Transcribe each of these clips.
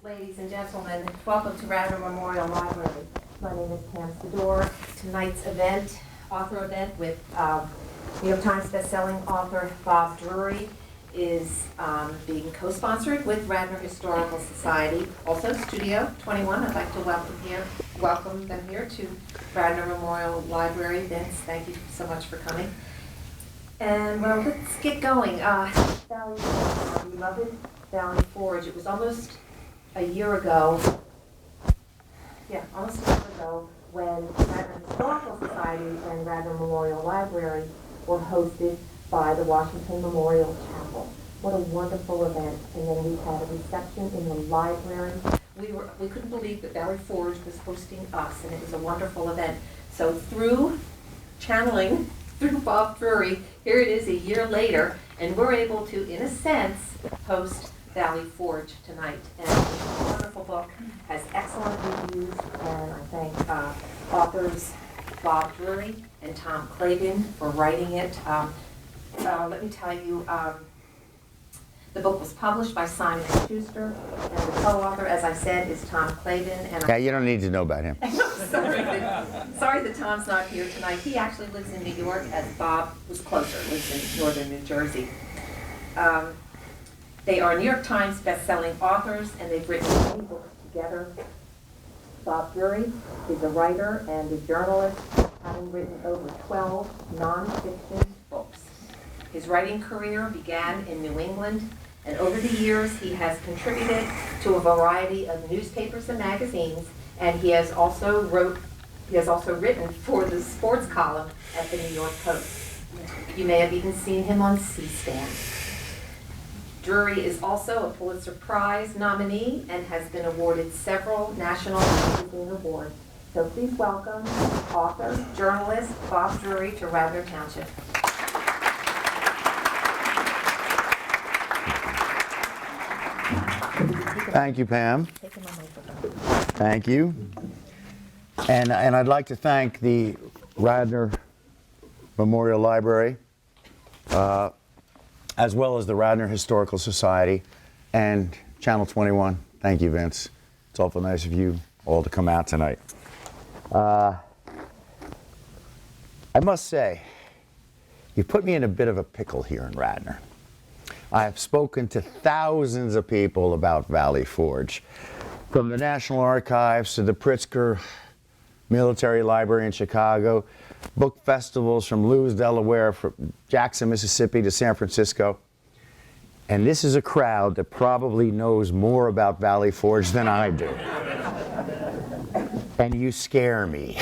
Ladies and gentlemen, welcome to Radnor Memorial Library. My name is Pam Sador. Tonight's event, author event with New York Times bestselling author Bob Drury is being co-sponsored with Radnor Historical Society. Also Studio 21, I'd like to welcome them here to Radnor Memorial Library. Vince, thank you so much for coming. And well, let's get going. Valley Forge, our beloved Valley Forge. It was almost a year ago, when Radnor Historical Society and Radnor Memorial Library were hosted by the Washington Memorial Chapel. What a wonderful event. And then we had a reception in the library. We couldn't believe that Valley Forge was hosting us, and it was a wonderful event. So through channeling through Bob Drury, here it is a year later, and we're able to, in a sense, host Valley Forge tonight. And it's a wonderful book, has excellent reviews, and I thank authors Bob Drury and Tom Clavin for writing it. Let me tell you, the book was published by Simon & Schuster, and the co-author, as I said, is Tom Clavin. And yeah, you don't need to know about him. Sorry that Tom's not here tonight. He actually lives in New York, as Bob was closer, lives in northern New Jersey. They are New York Times best-selling authors, and they've written many books together. Bob Drury is a writer and a journalist, having written over 12 non-fiction books. His writing career began in New England, and over the years he has contributed to a variety of newspapers and magazines, and he has also written for the sports column at the New York Post. You may have even seen him on C-SPAN. Drury is also a Pulitzer Prize nominee and has been awarded several national magazine awards. So please welcome author, journalist Bob Drury to Radnor Township. Thank you, Pam. Thank you. And I'd like to thank the Radnor Memorial Library, as well as the Radnor Historical Society and Channel 21. Thank you, Vince. It's awful nice of you all to come out tonight. I must say, you put me in a bit of a pickle here in Radnor. I have spoken to thousands of people about Valley Forge, from the National Archives to the Pritzker Military Library in Chicago, book festivals from Lewes, Delaware, from Jackson, Mississippi to San Francisco. And this is a crowd that probably knows more about Valley Forge than I do. And you scare me.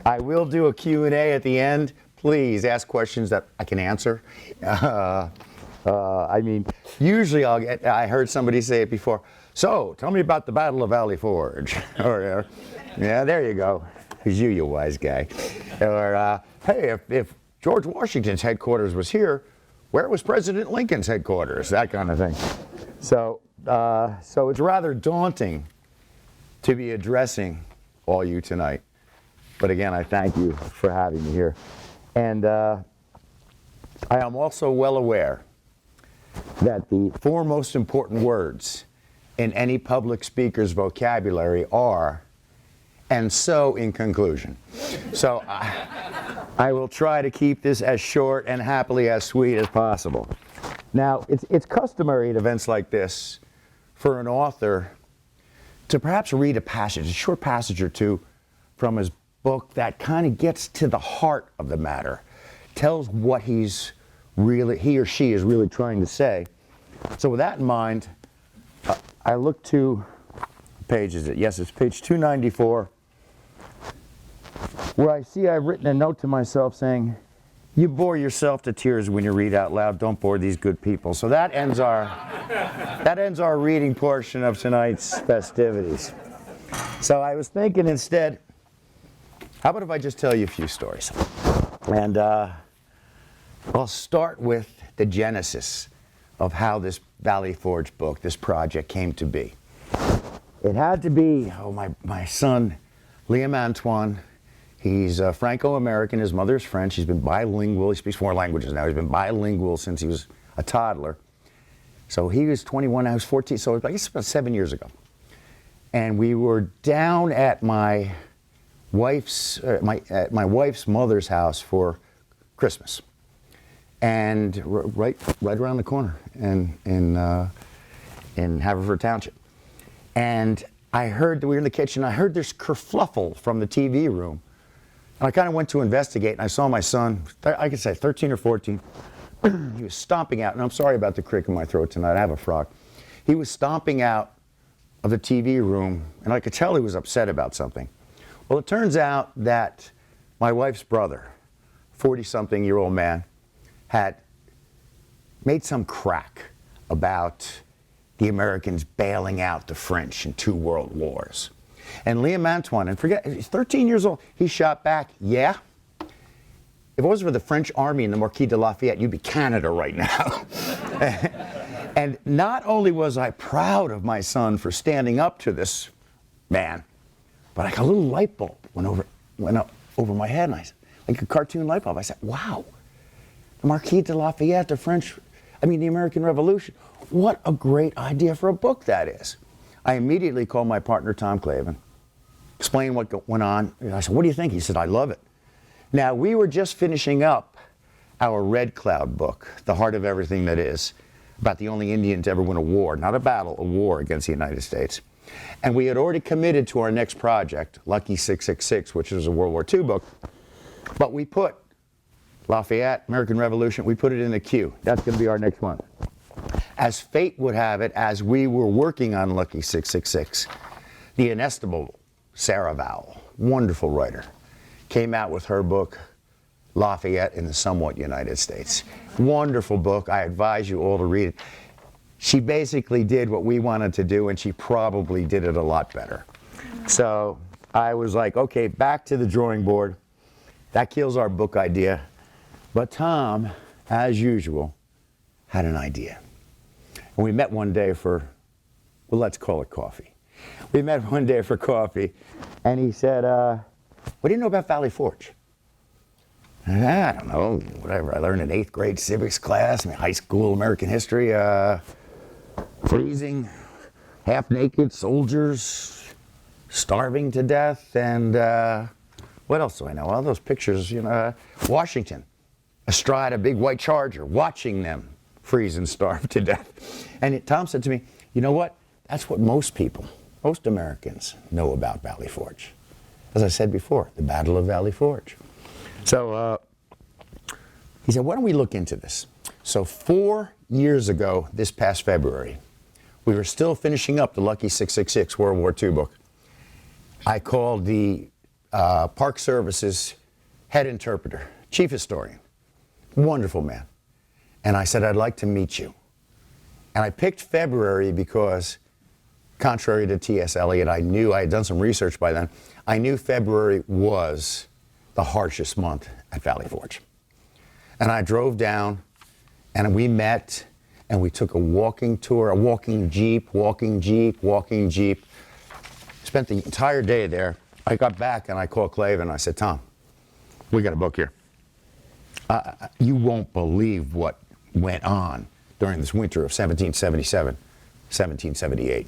I will do a Q&A at the end. Please ask questions that I can answer. I mean, usually I heard somebody say it before, so tell me about the Battle of Valley Forge. Or, yeah, there you go. Who's you wise guy. Or, hey, if George Washington's headquarters was here, where was President Lincoln's headquarters? That kind of thing. So it's rather daunting to be addressing all you tonight. But again, I thank you for having me here. And I am also well aware that the four most important words in any public speaker's vocabulary are, and so in conclusion. So I will try to keep this as short and happily as sweet as possible. Now, it's customary at events like this for an author to perhaps read a short passage or two from his book that kind of gets to the heart of the matter, tells what he or she is really trying to say. So with that in mind, I look to, page is it? Yes, it's page 294, where I see I've written a note to myself saying, you bore yourself to tears when you read out loud, don't bore these good people. So that ends our reading portion of tonight's festivities. So I was thinking instead, how about if I just tell you a few stories? And I'll start with the genesis of how this Valley Forge book, this project, came to be. It had to be, my son, Liam Antoine, he's Franco-American, his mother's French, he's been bilingual, he speaks 4 languages now, he's been bilingual since he was a toddler. So he was 21, I was 14, so I guess about 7 years ago. And we were down at my wife's mother's house for Christmas, and right around the corner in Haverford Township. And I heard that we were in the kitchen. I heard this kerfluffle from the TV room, and I kind of went to investigate. And I saw my son, I could say 13 or 14. He was stomping out, and I'm sorry about the crick in my throat tonight. I have a frog. He was stomping out of the TV room, and I could tell he was upset about something. Well, it turns out that my wife's brother, 40-something-year-old man, had made some crack about the Americans bailing out the French in 2 world wars. And Liam Antoine, and forget, he's 13 years old, he shot back, yeah. If it wasn't for the French army and the Marquis de Lafayette, you'd be Canada right now. And not only was I proud of my son for standing up to this man, but like a little light bulb went up over my head, and I said, like a cartoon light bulb. I said, wow, the Marquis de Lafayette, the American Revolution. What a great idea for a book that is. I immediately called my partner, Tom Clavin, explained what went on. And I said, what do you think? He said, I love it. Now, we were just finishing up our Red Cloud book, The Heart of Everything That Is, about the only Indian to ever win a war, not a battle, a war against the United States. And we had already committed to our next project, Lucky 666, which is a World War II book. But we put Lafayette, American Revolution, we put it in the queue. That's going to be our next one. As fate would have it, as we were working on Lucky 666, the inestimable Sarah Vowell, wonderful writer, came out with her book, Lafayette in the Somewhat United States. Wonderful book. I advise you all to read it. She basically did what we wanted to do, and she probably did it a lot better. So I was like, okay, back to the drawing board. That kills our book idea. But Tom, as usual, had an idea. And we met one day for, well, let's call it coffee. We met one day for coffee, and he said, what do you know about Valley Forge? I don't know, whatever. I learned in 8th grade civics class, high school American history, freezing, half-naked soldiers, starving to death, and what else do I know? All those pictures, Washington, astride a big white charger, watching them freeze and starve to death. And Tom said to me, you know what? That's what most people, most Americans know about Valley Forge. As I said before, the Battle of Valley Forge. So he said, why don't we look into this? So 4 years ago, this past February, we were still finishing up the Lucky 666 World War II book. I called the Park Service's head interpreter, chief historian, wonderful man. And I said, I'd like to meet you. And I picked February because, contrary to T.S. Eliot, I had done some research by then, I knew February was the harshest month at Valley Forge. And I drove down, and we met, and we took a walking tour, a walking jeep. Spent the entire day there. I got back, and I called Clave, and I said, Tom, we got a book here. You won't believe what went on during this winter of 1777, 1778.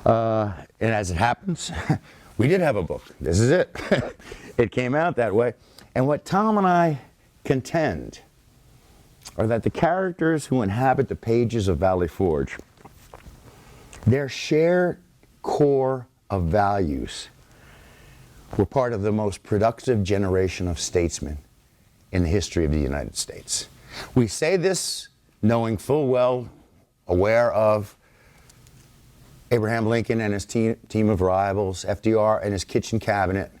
And as it happens, we did have a book. This is it. It came out that way. And what Tom and I contend are that the characters who inhabit the pages of Valley Forge, their shared core of values were part of the most productive generation of statesmen in the history of the United States. We say this knowing full well, aware of Abraham Lincoln and his team of rivals, FDR and his kitchen cabinet,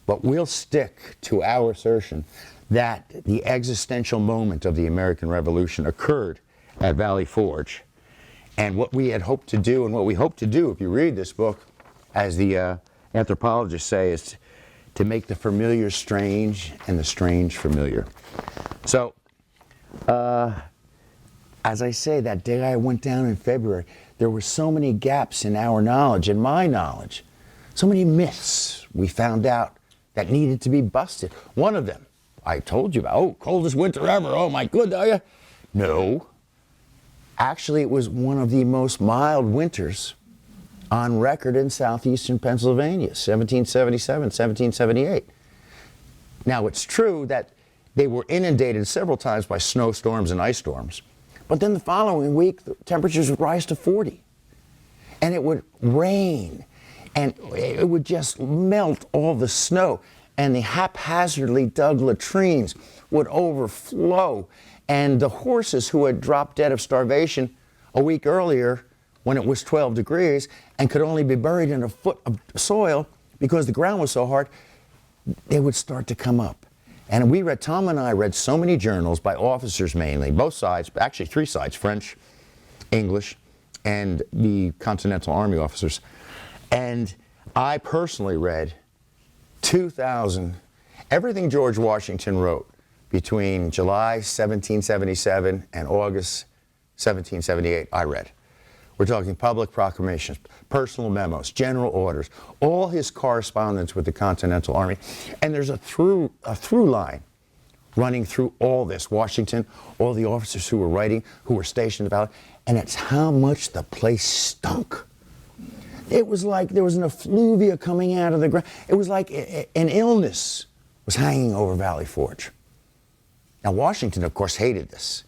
but we'll stick to our assertion that the existential moment of the American Revolution occurred at Valley Forge. And what we had hoped to do, and what we hope to do, if you read this book, as the anthropologists say, is to make the familiar strange and the strange familiar. So, as I say, that day I went down in February, there were so many gaps in our knowledge, in my knowledge, so many myths we found out that needed to be busted. One of them, I told you about, coldest winter ever, oh my goodness. No. Actually, it was one of the most mild winters on record in southeastern Pennsylvania, 1777, 1778. Now, it's true that they were inundated several times by snowstorms and ice storms, but then the following week, the temperatures would rise to 40, and it would rain, and it would just melt all the snow, and the haphazardly dug latrines would overflow, and the horses who had dropped dead of starvation a week earlier when it was 12 degrees and could only be buried in a foot of soil because the ground was so hard, they would start to come up. And Tom and I read so many journals by officers mainly, both sides, actually three sides, French, English, and the Continental Army officers. And I personally read 2,000, everything George Washington wrote between July 1777 and August 1778, I read. We're talking public proclamations, personal memos, general orders, all his correspondence with the Continental Army. And there's a through line running through all this. Washington, all the officers who were writing, who were stationed in the valley, and it's how much the place stunk. It was like there was an effluvia coming out of the ground. It was like an illness was hanging over Valley Forge. Now, Washington, of course, hated this.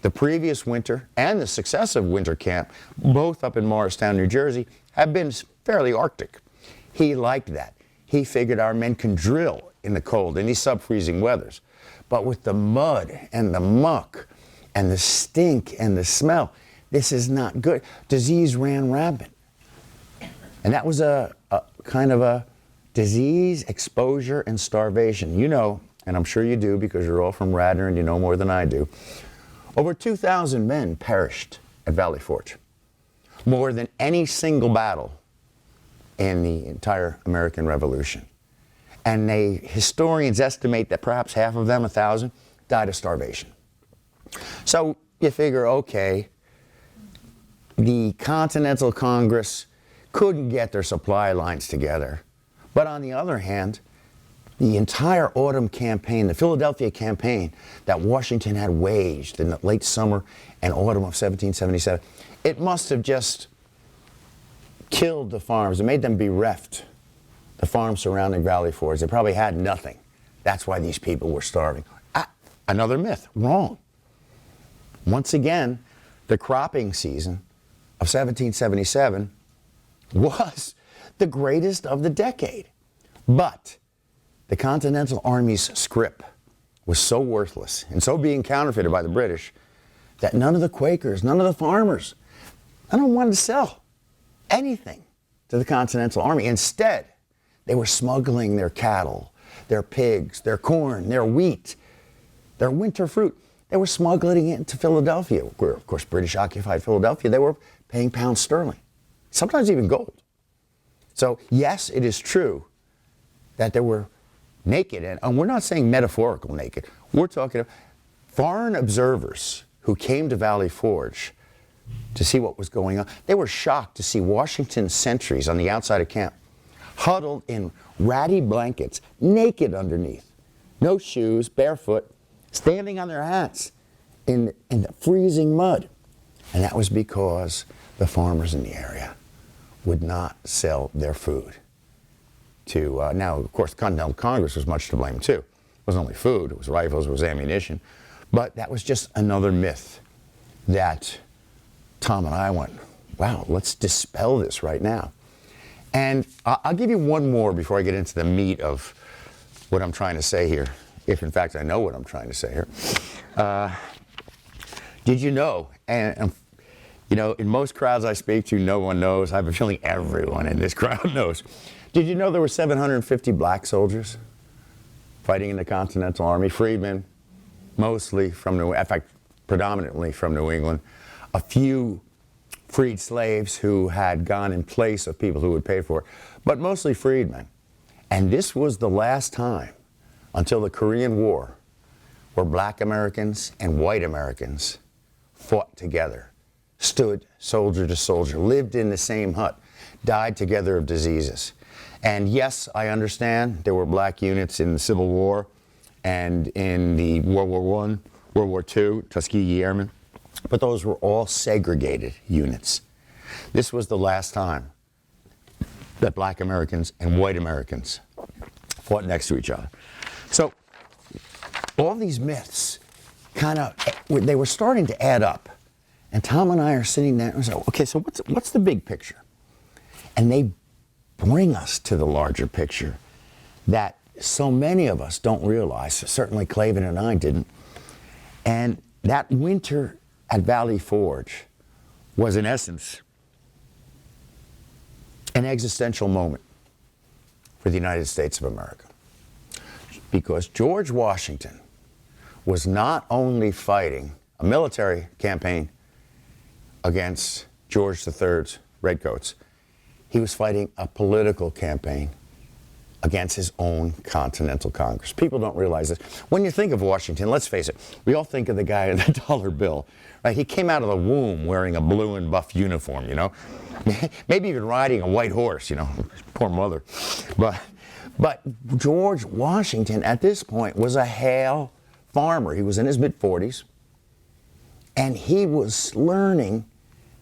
The previous winter and the successive winter camp, both up in Morristown, New Jersey, have been fairly Arctic. He liked that. He figured our men can drill in the cold, in these sub-freezing weathers. But with the mud and the muck and the stink and the smell, this is not good. Disease ran rampant. And that was a kind of a disease, exposure, and starvation. You know, and I'm sure you do because you're all from Radnor and you know more than I do, over 2,000 men perished at Valley Forge, more than any single battle in the entire American Revolution. And historians estimate that perhaps half of them, 1,000, died of starvation. So you figure, okay, the Continental Congress couldn't get their supply lines together. But on the other hand, the entire autumn campaign, the Philadelphia campaign that Washington had waged in the late summer and autumn of 1777, it must have just killed the farms. It made them bereft, the farms surrounding Valley Forge. They probably had nothing. That's why these people were starving. Another myth, wrong. Once again, the cropping season of 1777 was the greatest of the decade. But the Continental Army's scrip was so worthless and so being counterfeited by the British that none of the Quakers, none of the farmers, none of them wanted to sell anything to the Continental Army. Instead, they were smuggling their cattle, their pigs, their corn, their wheat, their winter fruit. They were smuggling it into Philadelphia, where, of course, British occupied Philadelphia. They were paying pounds sterling, sometimes even gold. So, yes, it is true that there were naked, and we're not saying metaphorical naked. We're talking about foreign observers who came to Valley Forge to see what was going on. They were shocked to see Washington's sentries on the outside of camp, huddled in ratty blankets, naked underneath, no shoes, barefoot, standing on their hats in the freezing mud. And that was because the farmers in the area would not sell their food to, now, of course, the Continental Congress was much to blame, too. It wasn't only food, it was rifles, it was ammunition. But that was just another myth that Tom and I went, wow, let's dispel this right now. And I'll give you one more before I get into the meat of what I'm trying to say here, if in fact I know what I'm trying to say here. Did you know, and you know, in most crowds I speak to, no one knows. I have a feeling everyone in this crowd knows. Did you know there were 750 black soldiers fighting in the Continental Army? Freedmen, mostly from in fact, predominantly from New England. A few freed slaves who had gone in place of people who would pay for it, but mostly freedmen. And this was the last time, until the Korean War, where black Americans and white Americans fought together, stood soldier to soldier, lived in the same hut, died together of diseases. And yes, I understand there were black units in the Civil War and in the World War I, World War II, Tuskegee Airmen. but those were all segregated units. This was the last time that black Americans and white Americans fought next to each other. So all these myths they were starting to add up. And Tom and I are sitting there and say, okay, so what's the big picture? And they bring us to the larger picture that so many of us don't realize, certainly Clavin and I didn't. And that winter at Valley Forge was, in essence, an existential moment for the United States of America. Because George Washington was not only fighting a military campaign against George III's Redcoats, he was fighting a political campaign against his own Continental Congress. People don't realize this. When you think of Washington, let's face it, we all think of the guy in the dollar bill. Right? He came out of the womb wearing a blue and buff uniform, you know. Maybe even riding a white horse, you know. Poor mother. But George Washington at this point was a hale farmer. He was in his mid-40s, and he was learning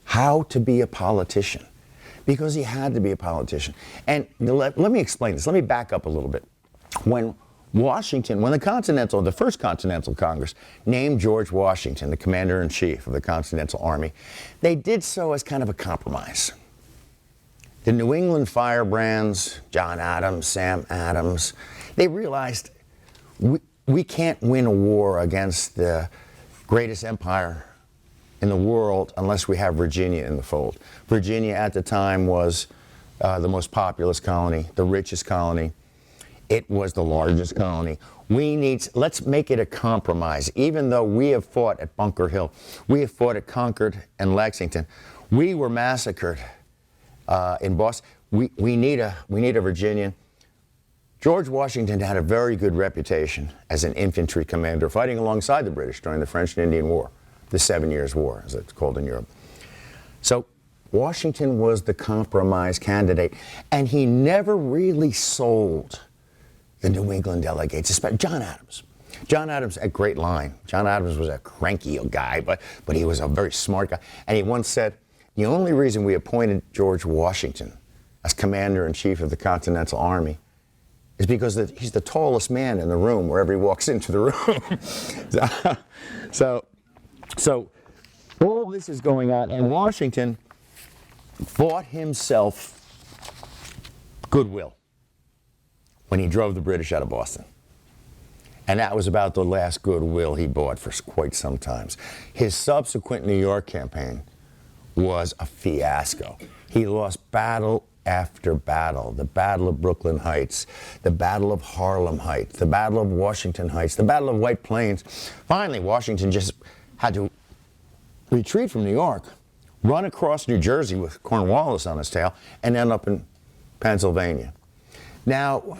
how to be a politician because he had to be a politician. And let me explain this. Let me back up a little bit. When the first Continental Congress named George Washington the commander-in-chief of the Continental Army, they did so as kind of a compromise. The New England firebrands, John Adams, Sam Adams, they realized we can't win a war against the greatest empire in the world unless we have Virginia in the fold. Virginia at the time was the most populous colony, the richest colony. It was the largest colony. Let's make it a compromise. Even though we have fought at Bunker Hill, we have fought at Concord and Lexington, we were massacred in Boston. We need a Virginian. George Washington had a very good reputation as an infantry commander fighting alongside the British during the French and Indian War, the 7 Years' War, as it's called in Europe. So Washington was the compromise candidate, and he never really sold the New England delegates, especially John Adams. John Adams had a great line. John Adams was a cranky guy, but he was a very smart guy. And he once said, the only reason we appointed George Washington as commander-in-chief of the Continental Army is because he's the tallest man in the room wherever he walks into the room. So all this is going on, and Washington bought himself goodwill when he drove the British out of Boston. And that was about the last goodwill he bought for quite some time. His subsequent New York campaign was a fiasco. He lost battle after battle. The Battle of Brooklyn Heights, the Battle of Harlem Heights, the Battle of Washington Heights, the Battle of White Plains. Finally, Washington just had to retreat from New York, run across New Jersey with Cornwallis on his tail, and end up in Pennsylvania. Now,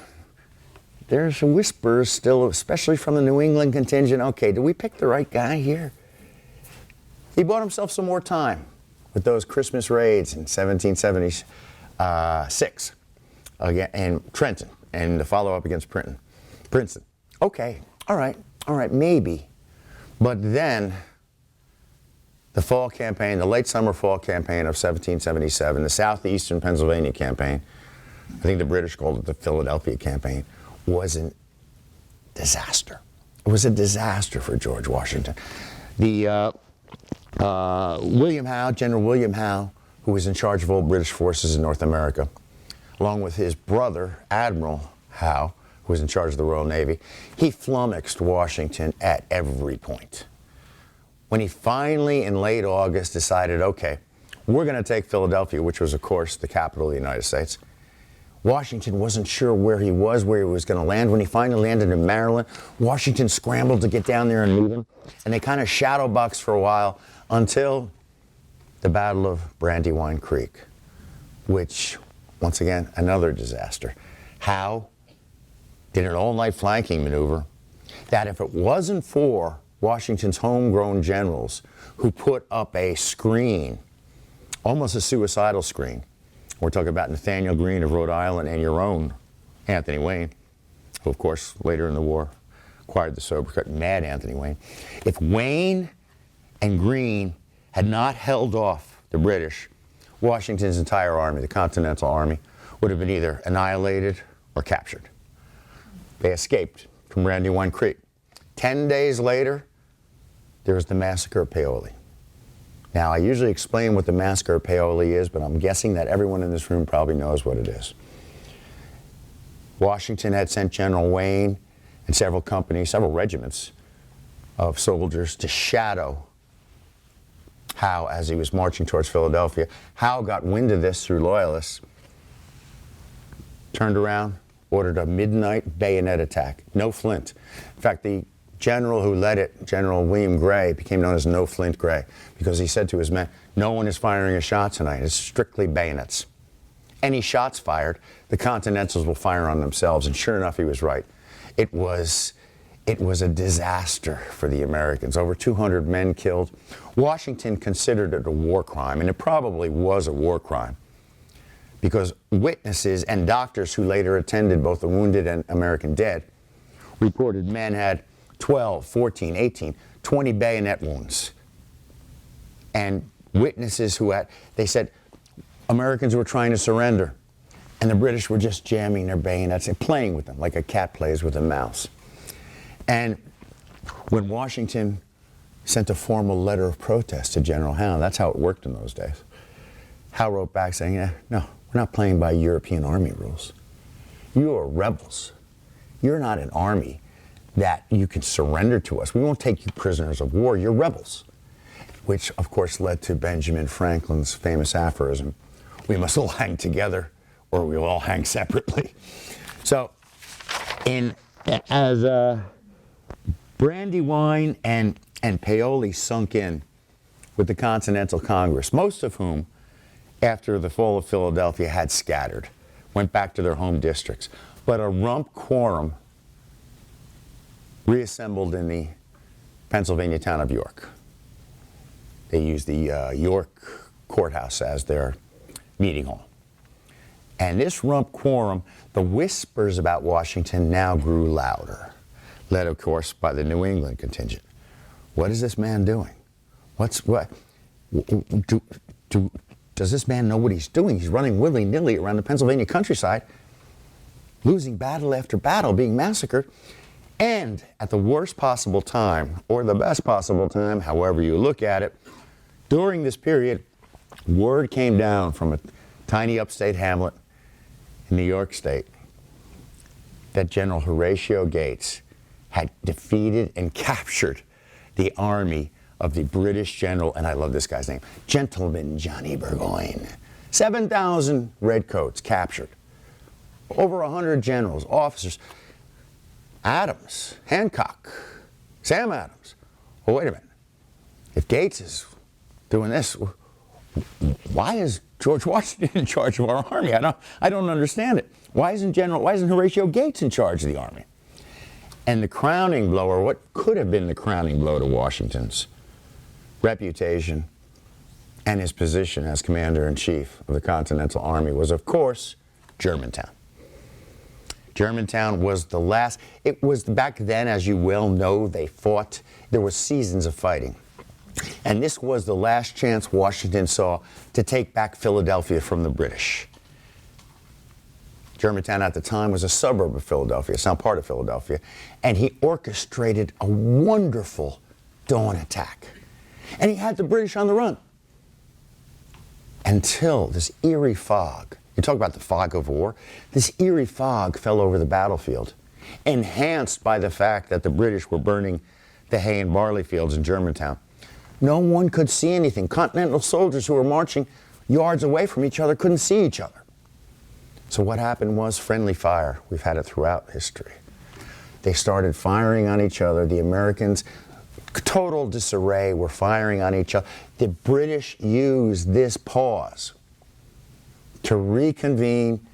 there's some whispers still, especially from the New England contingent, okay, did we pick the right guy here? He bought himself some more time with those Christmas raids in 1776 and Trenton, and the follow-up against Princeton. Okay, all right, maybe. But then the fall campaign, the late summer fall campaign of 1777, the southeastern Pennsylvania campaign, I think the British called it the Philadelphia campaign, was a disaster. It was a disaster for George Washington. The General William Howe, who was in charge of all British forces in North America, along with his brother, Admiral Howe, who was in charge of the Royal Navy, he flummoxed Washington at every point. When he finally, in late August, decided, okay, we're going to take Philadelphia, which was, of course, the capital of the United States, Washington wasn't sure where he was going to land. When he finally landed in Maryland, Washington scrambled to get down there and meet him, and they kind of shadow boxed for a while until the Battle of Brandywine Creek, which, once again, another disaster. Howe did an all-night flanking maneuver that if it wasn't for Washington's homegrown generals who put up a screen, almost a suicidal screen. We're talking about Nathaniel Greene of Rhode Island and your own Anthony Wayne, who, of course, later in the war acquired the sobriquet Mad Anthony Wayne. If Wayne and Greene had not held off the British, Washington's entire army, the Continental Army, would have been either annihilated or captured. They escaped from Brandywine Creek. 10 days later, there was the massacre of Paoli. Now, I usually explain what the massacre of Paoli is, but I'm guessing that everyone in this room probably knows what it is. Washington had sent General Wayne and several companies, several regiments of soldiers to shadow Howe as he was marching towards Philadelphia. Howe got wind of this through loyalists, turned around, ordered a midnight bayonet attack. No flint. In fact, the general who led it, General William Gray, became known as No Flint Gray because he said to his men, no one is firing a shot tonight. It's strictly bayonets. Any shots fired, the Continentals will fire on themselves. And sure enough, he was right. It was a disaster for the Americans. Over 200 men killed. Washington considered it a war crime, and it probably was a war crime, because witnesses and doctors who later attended both the wounded and American dead reported men had 12, 14, 18, 20 bayonet wounds. And witnesses they said Americans were trying to surrender, and the British were just jamming their bayonets and playing with them like a cat plays with a mouse. And when Washington sent a formal letter of protest to General Howe, that's how it worked in those days. Howe wrote back saying, no, we're not playing by European army rules. You are rebels. You're not an army that you can surrender to us. We won't take you prisoners of war. You're rebels. Which, of course, led to Benjamin Franklin's famous aphorism, we must all hang together or we'll all hang separately. So, as Brandywine and Paoli sunk in with the Continental Congress, most of whom, after the fall of Philadelphia, had scattered, went back to their home districts. But a rump quorum reassembled in the Pennsylvania town of York. They used the York courthouse as their meeting hall. And this rump quorum, the whispers about Washington now grew louder, led, of course, by the New England contingent. What is this man doing? Does this man know what he's doing? He's running willy-nilly around the Pennsylvania countryside, losing battle after battle, being massacred. And at the worst possible time, or the best possible time, however you look at it, during this period, word came down from a tiny upstate hamlet in New York State that General Horatio Gates had defeated and captured the army of the British general, and I love this guy's name, Gentleman Johnny Burgoyne. 7,000 redcoats captured. Over 100 generals, officers. Adams, Hancock, Sam Adams. Well, wait a minute. If Gates is doing this, why is George Washington in charge of our army? I don't understand it. Why isn't Horatio Gates in charge of the army? And the crowning blow, or what could have been the crowning blow to Washington's reputation and his position as commander-in-chief of the Continental Army, was, of course, Germantown. Germantown was the last. It was back then, as you well know, they fought. There were seasons of fighting. And this was the last chance Washington saw to take back Philadelphia from the British. Germantown at the time was a suburb of Philadelphia, it's now part of Philadelphia, and he orchestrated a wonderful dawn attack. And he had the British on the run. Until this eerie fog, you talk about the fog of war, this eerie fog fell over the battlefield, enhanced by the fact that the British were burning the hay and barley fields in Germantown. No one could see anything. Continental soldiers who were marching yards away from each other couldn't see each other. So what happened was friendly fire. We've had it throughout history. They started firing on each other. The Americans, total disarray, were firing on each other. The British used this pause to reconvene,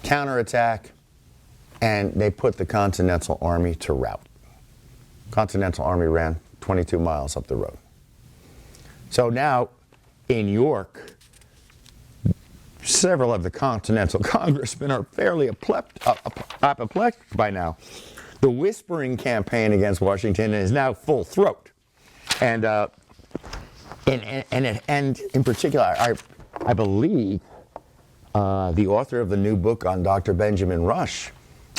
counterattack, and they put the Continental Army to rout. Continental Army ran 22 miles up the road. So now, in York, several of the Continental Congressmen are fairly apoplectic by now. The whispering campaign against Washington is now full throat. And in particular, I believe the author of the new book on Dr. Benjamin Rush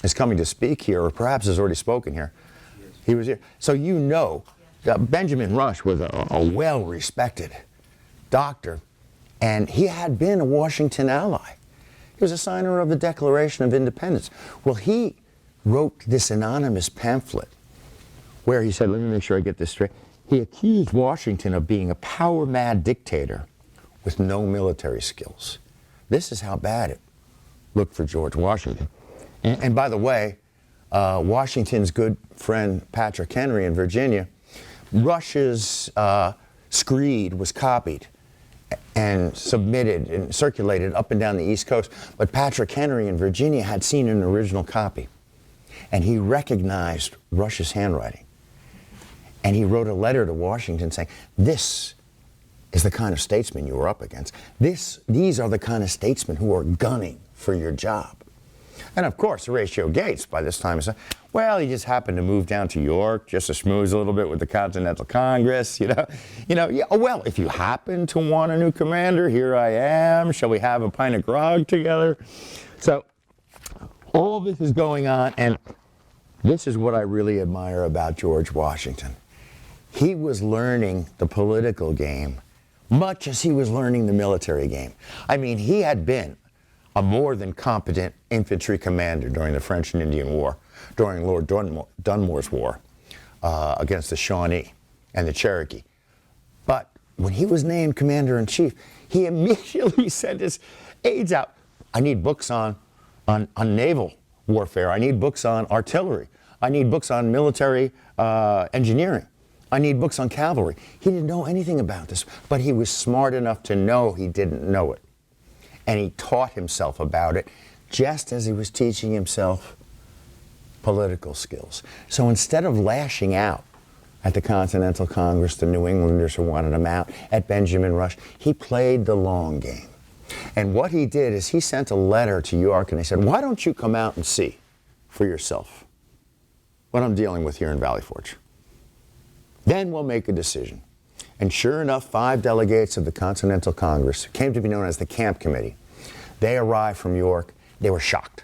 is coming to speak here, or perhaps has already spoken here. He was here. So you know, Benjamin Rush was a well-respected doctor, and he had been a Washington ally. He was a signer of the Declaration of Independence. Well, he wrote this anonymous pamphlet where he said, let me make sure I get this straight. He accused Washington of being a power-mad dictator with no military skills. This is how bad it looked for George Washington. And by the way, Washington's good friend Patrick Henry in Virginia, Rush's screed was copied and submitted and circulated up and down the East Coast. But Patrick Henry in Virginia had seen an original copy, and he recognized Rush's handwriting. And he wrote a letter to Washington saying, this is the kind of statesman you were up against. These are the kind of statesmen who are gunning for your job. And of course, Horatio Gates, by this time, said, well, he just happened to move down to York just to schmooze a little bit with the Continental Congress, yeah, well, if you happen to want a new commander, here I am. Shall we have a pint of grog together? So all this is going on, and this is what I really admire about George Washington. He was learning the political game much as he was learning the military game. I mean, he had been a more than competent infantry commander during the French and Indian War, during Lord Dunmore's war against the Shawnee and the Cherokee. But when he was named commander-in-chief, he immediately sent his aides out. I need books on naval warfare. I need books on artillery. I need books on military engineering. I need books on cavalry. He didn't know anything about this, but he was smart enough to know he didn't know it. And he taught himself about it just as he was teaching himself political skills. So instead of lashing out at the Continental Congress, the New Englanders who wanted him out, at Benjamin Rush, he played the long game. And what he did is he sent a letter to York and he said, why don't you come out and see for yourself what I'm dealing with here in Valley Forge? Then we'll make a decision. And sure enough, 5 delegates of the Continental Congress came to be known as the Camp Committee. They arrived from York. They were shocked.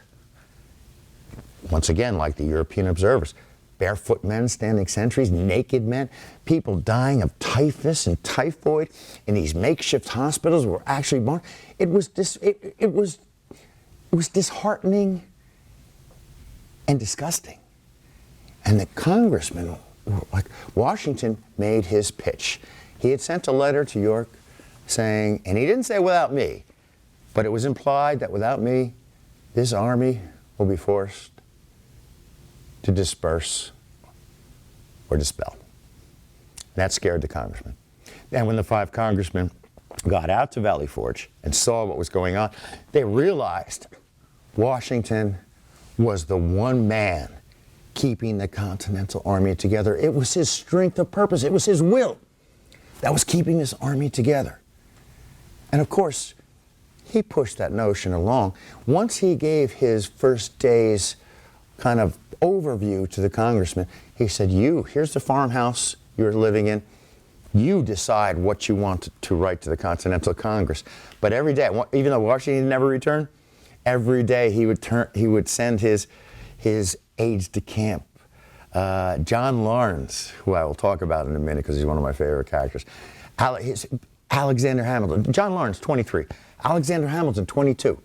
Once again, like the European observers, barefoot men standing sentries, naked men, people dying of typhus and typhoid in these makeshift hospitals were actually born. It was disheartening and disgusting. And the congressmen, like Washington, made his pitch. He had sent a letter to York saying, and he didn't say without me, but it was implied that without me, this army will be forced to disperse or dispel. That scared the congressman. And when the 5 congressmen got out to Valley Forge and saw what was going on, they realized Washington was the one man keeping the Continental Army together. It was his strength of purpose. It was his will that was keeping this army together. And of course, he pushed that notion along. Once he gave his first day's kind of overview to the congressman, he said, here's the farmhouse you're living in. You decide what you want to write to the Continental Congress. But every day, even though Washington never returned, every day he would send his aides de camp. John Lawrence, who I will talk about in a minute because he's one of my favorite characters. Alexander Hamilton. John Lawrence, 23. Alexander Hamilton, 22.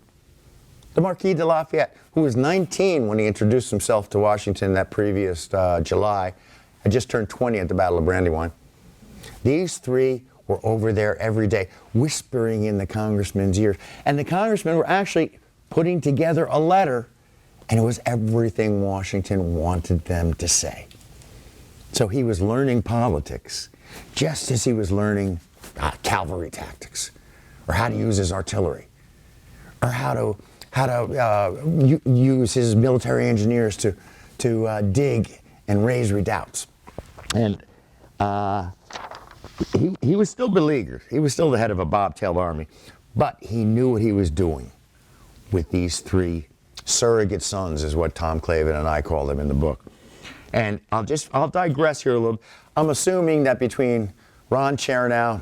The Marquis de Lafayette, who was 19 when he introduced himself to Washington that previous July, had just turned 20 at the Battle of Brandywine. These 3 were over there every day, whispering in the congressman's ears. And the congressmen were actually putting together a letter, and it was everything Washington wanted them to say. So he was learning politics, just as he was learning cavalry tactics, or how to use his artillery, or how to use his military engineers to dig and raise redoubts. And he was still beleaguered. He was still the head of a bobtailed army, but he knew what he was doing with these 3 surrogate sons, is what Tom Clavin and I call them in the book. And I'll digress here a little. I'm assuming that between Ron Chernow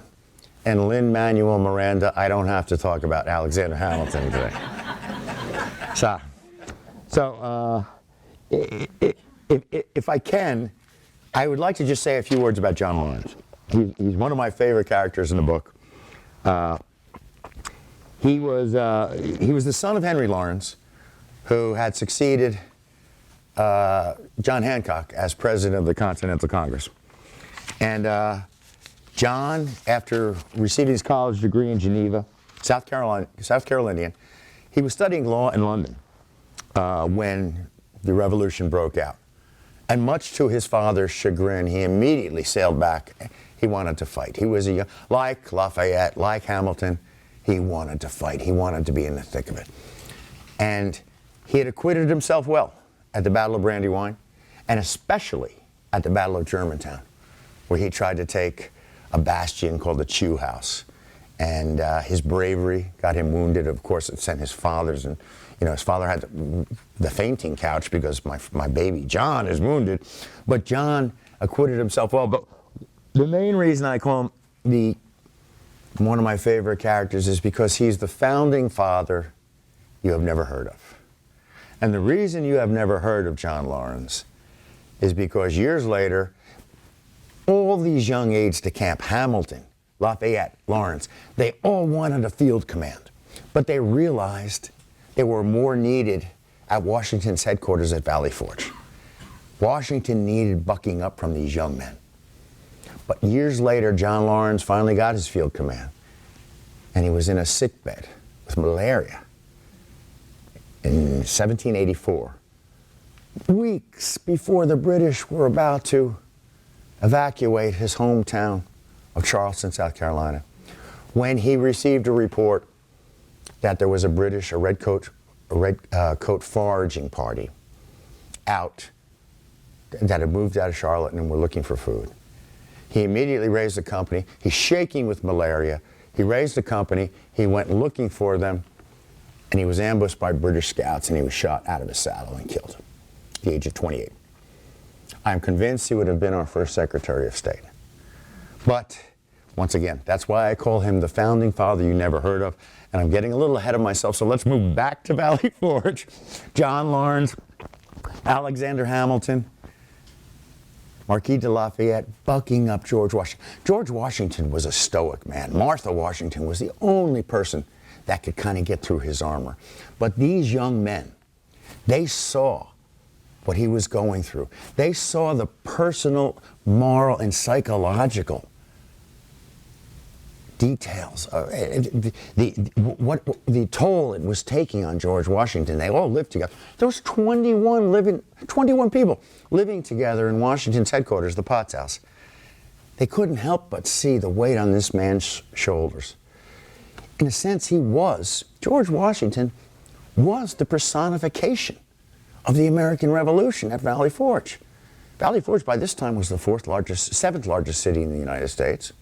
and Lin-Manuel Miranda, I don't have to talk about Alexander Hamilton today. If I can, I would like to just say a few words about John Lawrence. He's one of my favorite characters in the book. He was the son of Henry Lawrence, who had succeeded John Hancock as president of the Continental Congress. And John, after receiving his college degree in Geneva, South Carolinian, he was studying law in London when the revolution broke out. And much to his father's chagrin, he immediately sailed back. He wanted to fight. He was like Lafayette, like Hamilton, he wanted to fight. He wanted to be in the thick of it. And he had acquitted himself well at the Battle of Brandywine, and especially at the Battle of Germantown, where he tried to take a bastion called the Chew House. And his bravery got him wounded. Of course, it sent his father's, and his father had the fainting couch because my baby John is wounded. But John acquitted himself well. But the main reason I call him one of my favorite characters is because he's the founding father you have never heard of. And the reason you have never heard of John Lawrence is because years later, all these young aides-de-camp, Hamilton, Lafayette, Lawrence, they all wanted a field command. But they realized they were more needed at Washington's headquarters at Valley Forge. Washington needed bucking up from these young men. But years later, John Lawrence finally got his field command. And he was in a sickbed with malaria in 1784, weeks before the British were about to evacuate his hometown of Charleston, South Carolina, when he received a report that there was a red coat foraging party out that had moved out of Charlotte and were looking for food. He immediately raised a company. He's shaking with malaria. He raised a company. He went looking for them, and he was ambushed by British scouts, and he was shot out of his saddle and killed at the age of 28. I'm convinced he would have been our first Secretary of State. But once again, that's why I call him the founding father you never heard of. And I'm getting a little ahead of myself, so let's move back to Valley Forge. John Lawrence, Alexander Hamilton, Marquis de Lafayette, bucking up George Washington. George Washington was a stoic man. Martha Washington was the only person that could kind of get through his armor. But these young men, they saw what he was going through. They saw the personal, moral, and psychological details, the toll it was taking on George Washington. They all lived together. There was 21 people living together in Washington's headquarters, the Potts House. They couldn't help but see the weight on this man's shoulders. In a sense, George Washington was the personification of the American Revolution at Valley Forge. Valley Forge by this time was the seventh largest city in the United States.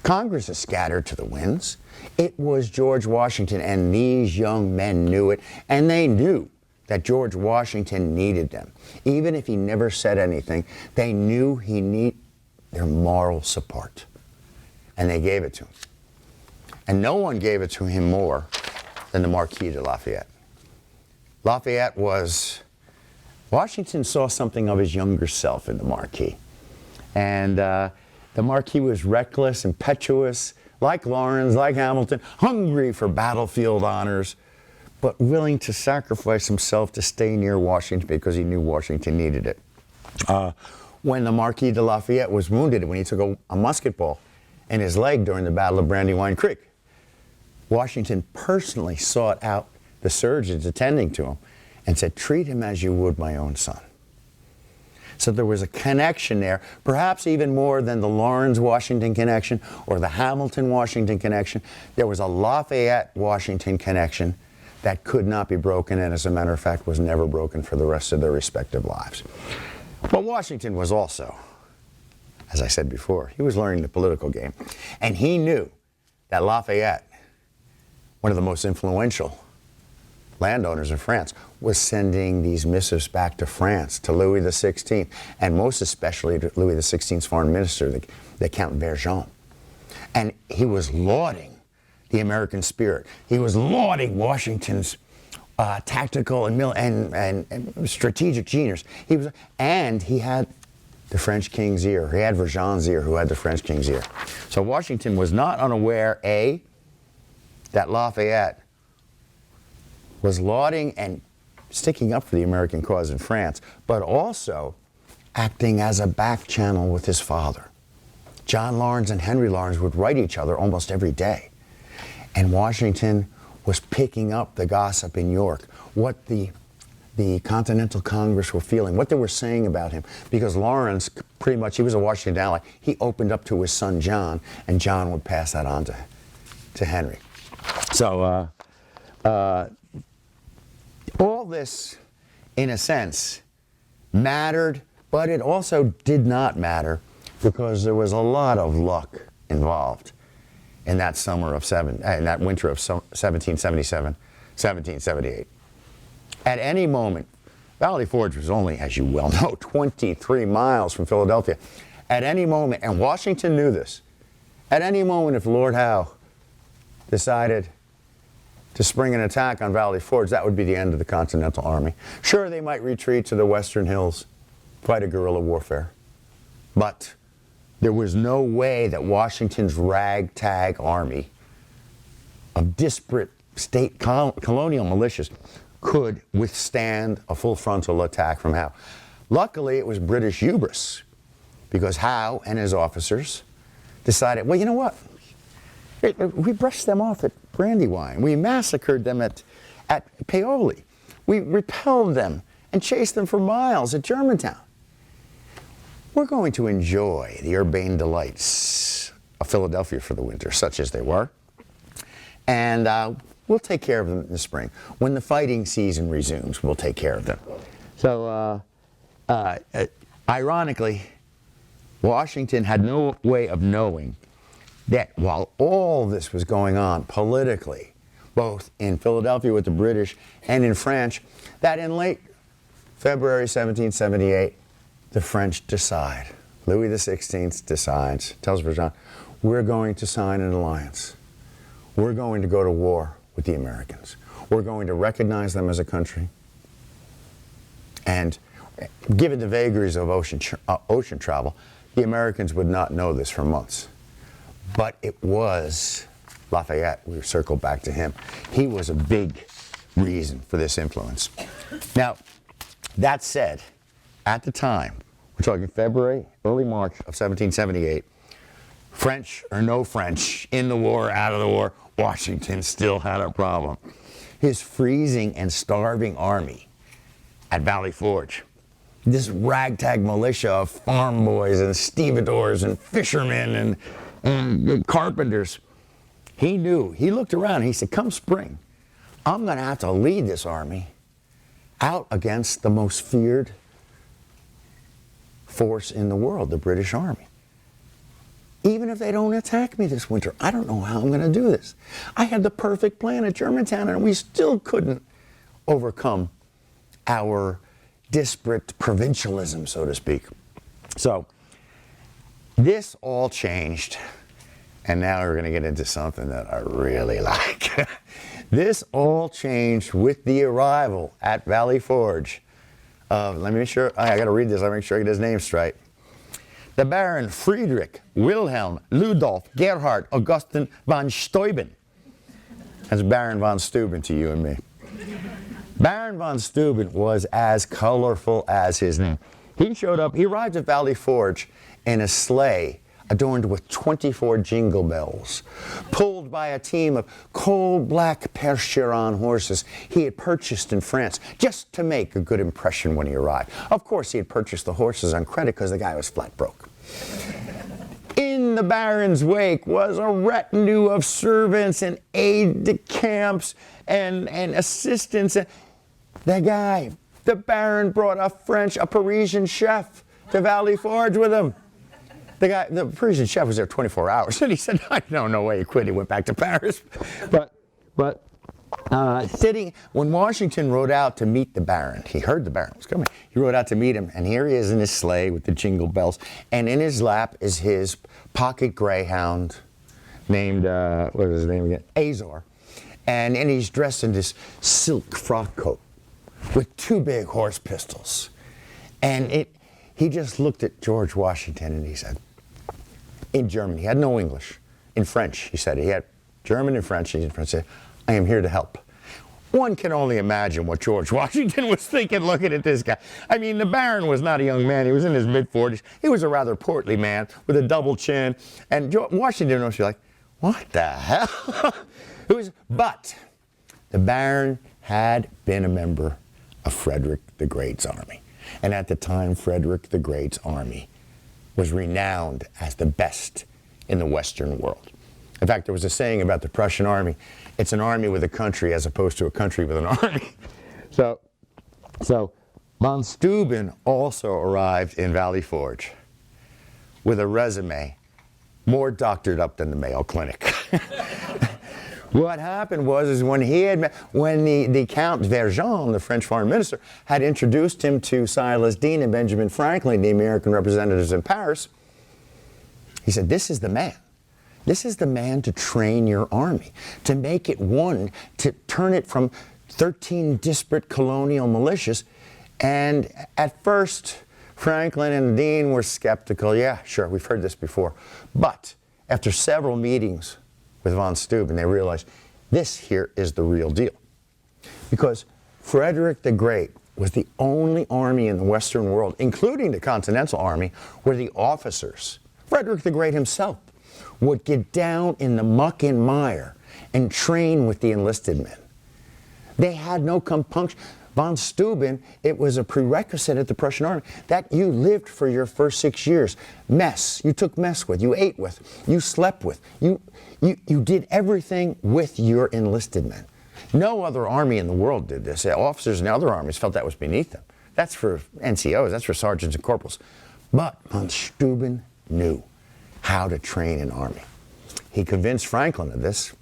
Congress is scattered to the winds. It was George Washington, and these young men knew it, and they knew that George Washington needed them. Even if he never said anything, they knew he needed their moral support, and they gave it to him. And no one gave it to him more than the Marquis de Lafayette. Washington saw something of his younger self in the Marquis. And the Marquis was reckless, impetuous, like Lawrence, like Hamilton, hungry for battlefield honors, but willing to sacrifice himself to stay near Washington because he knew Washington needed it. When the Marquis de Lafayette was wounded, when he took a musket ball in his leg during the Battle of Brandywine Creek, Washington personally sought out the surgeons attending to him and said, "Treat him as you would my own son." So there was a connection there, perhaps even more than the Lawrence-Washington connection or the Hamilton-Washington connection. There was a Lafayette-Washington connection that could not be broken, and as a matter of fact, was never broken for the rest of their respective lives. But Washington was also, as I said before, he was learning the political game. And he knew that Lafayette, one of the most influential landowners in France, was sending these missives back to France, to Louis XVI, and most especially to Louis XVI's foreign minister, the Count Vergennes. And he was lauding the American spirit. He was lauding Washington's tactical and strategic genius. And he had the French king's ear. He had Vergennes' ear, who had the French king's ear. So Washington was not unaware, A, that Lafayette was lauding and sticking up for the American cause in France, but also acting as a back channel with his father. John Laurens and Henry Laurens would write each other almost every day. And Washington was picking up the gossip in York, what the Continental Congress were feeling, what they were saying about him. Because Laurens, pretty much, he was a Washington ally. He opened up to his son John, and John would pass that on to Henry. So all this, in a sense, mattered, but it also did not matter because there was a lot of luck involved in that winter of 1777, 1778. At any moment, Valley Forge was only, as you well know, 23 miles from Philadelphia. At any moment, and Washington knew this, at any moment if Lord Howe decided to spring an attack on Valley Forge, that would be the end of the Continental Army. Sure, they might retreat to the western hills, fight a guerrilla warfare, but there was no way that Washington's ragtag army of disparate state colonial militias could withstand a full frontal attack from Howe. Luckily, it was British hubris, because Howe and his officers decided, well, you know what? We brushed them off at Brandywine. We massacred them at Paoli. We repelled them and chased them for miles at Germantown. We're going to enjoy the urbane delights of Philadelphia for the winter, such as they were, and we'll take care of them in the spring. When the fighting season resumes, we'll take care of them. So, ironically, Washington had no way of knowing that while all this was going on politically, both in Philadelphia with the British and in France, that in late February 1778, the French decide, Louis XVI decides, tells Vergennes, we're going to sign an alliance. We're going to go to war with the Americans. We're going to recognize them as a country. And given the vagaries of ocean travel, the Americans would not know this for months. But it was Lafayette. We circle back to him. He was a big reason for this influence. Now, that said, at the time, we're talking February, early March of 1778, French or no French, in the war, out of the war, Washington still had a problem. His freezing and starving army at Valley Forge, this ragtag militia of farm boys and stevedores and fishermen and carpenters, he knew, he looked around and he said, come spring, I'm going to have to lead this army out against the most feared force in the world, the British Army. Even if they don't attack me this winter, I don't know how I'm going to do this. I had the perfect plan at Germantown, and we still couldn't overcome our disparate provincialism, so to speak. So this all changed, and now we're going to get into something that I really like. This all changed with the arrival at Valley Forge of, let me make sure, I got to read this, I'll make sure I get his name straight. The Baron Friedrich, Wilhelm, Ludolf, Gerhard, Augustin von Steuben. That's Baron von Steuben to you and me. Baron von Steuben was as colorful as his name. He showed up, he arrived at Valley Forge in a sleigh adorned with 24 jingle bells, pulled by a team of coal black Percheron horses he had purchased in France just to make a good impression when he arrived. Of course, he had purchased the horses on credit because the guy was flat broke. In the Baron's wake was a retinue of servants and aides-de-camps and assistants. The Baron brought a Parisian chef to Valley Forge with him. The Parisian chef was there 24 hours, and he said, "I don't know why he quit. He went back to Paris." But when Washington rode out to meet the Baron, he heard the Baron was coming. He rode out to meet him, and here he is in his sleigh with the jingle bells, and in his lap is his pocket greyhound named, what was his name again? Azor. And he's dressed in this silk frock coat with 2 big horse pistols. And he just looked at George Washington and he said, in German, he had no English. In French, he said, he had German and French. And in French, he said, I am here to help. One can only imagine what George Washington was thinking looking at this guy. I mean, the Baron was not a young man. He was in his mid-40s. He was a rather portly man with a double chin. And Washington was like, what the hell? But the Baron had been a member of Frederick the Great's army. And at the time, Frederick the Great's army was renowned as the best in the Western world. In fact, there was a saying about the Prussian army, it's an army with a country as opposed to a country with an army. So von Steuben also arrived in Valley Forge with a resume more doctored up than the Mayo Clinic. What happened was when the Count Vergennes, the French foreign minister, had introduced him to Silas Deane and Benjamin Franklin, the American representatives in Paris, he said, this is the man. This is the man to train your army, to make it one, to turn it from 13 disparate colonial militias. And at first, Franklin and Deane were skeptical. Yeah, sure, we've heard this before. But after several meetings with von Steuben, they realized this here is the real deal. Because Frederick the Great was the only army in the Western world, including the Continental Army, where the officers, Frederick the Great himself, would get down in the muck and mire and train with the enlisted men. They had no compunction. Von Steuben, it was a prerequisite at the Prussian army that you lived for your first 6 years. Mess, you took mess with, you ate with, you slept with, you did everything with your enlisted men. No other army in the world did this. Officers in other armies felt that was beneath them. That's for NCOs, that's for sergeants and corporals. But von Steuben knew how to train an army. He convinced Franklin of this.